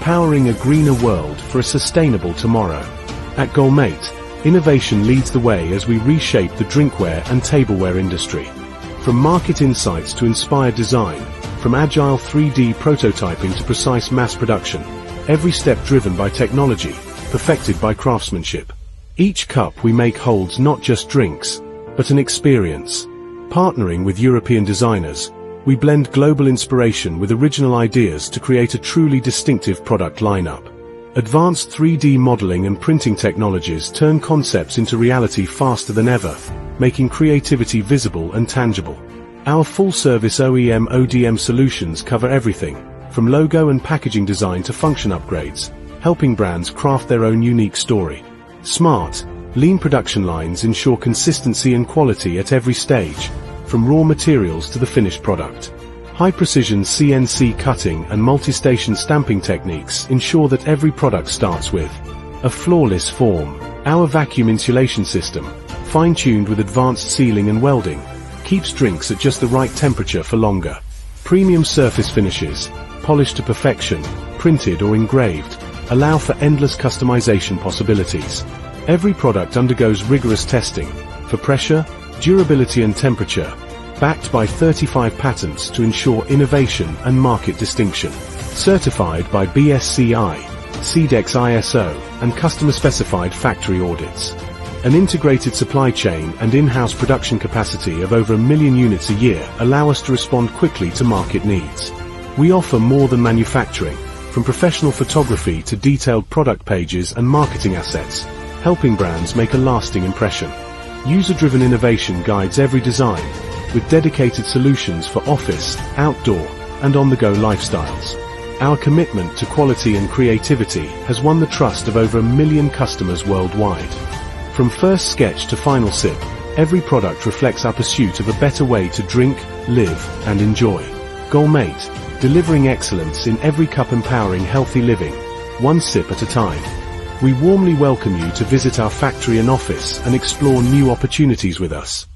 powering a greener world for a sustainable tomorrow. At Golmate, innovation leads the way as we reshape the drinkware and tableware industry. From market insights to inspired design, from agile 3D prototyping to precise mass production, every step driven by technology, perfected by craftsmanship. Each cup we make holds not just drinks, but an experience. Partnering with European designers, we blend global inspiration with original ideas to create a truly distinctive product lineup. Advanced 3D modeling and printing technologies turn concepts into reality faster than ever, making creativity visible and tangible. Our full-service OEM/ODM solutions cover everything, from logo and packaging design to function upgrades, helping brands craft their own unique story. Smart, lean production lines ensure consistency and quality at every stage, from raw materials to the finished product. High-precision CNC cutting and multi-station stamping techniques ensure that every product starts with a flawless form. Our vacuum insulation system, fine-tuned with advanced sealing and welding, keeps drinks at just the right temperature for longer. Premium surface finishes, polished to perfection, printed or engraved, allow for endless customization possibilities. Every product undergoes rigorous testing for pressure, durability and temperature, backed by 35 patents to ensure innovation and market distinction. Certified by BSCI, CEDEX ISO, and customer-specified factory audits. An integrated supply chain and in-house production capacity of over 1 million units a year allow us to respond quickly to market needs. We offer more than manufacturing, from professional photography to detailed product pages and marketing assets, helping brands make a lasting impression. User-driven innovation guides every design, with dedicated solutions for office, outdoor, and on-the-go lifestyles. Our commitment to quality and creativity has won the trust of over 1 million customers worldwide. From first sketch to final sip, every product reflects our pursuit of a better way to drink, live, and enjoy. Golmate, delivering excellence in every cup, empowering healthy living, one sip at a time. We warmly welcome you to visit our factory and office and explore new opportunities with us.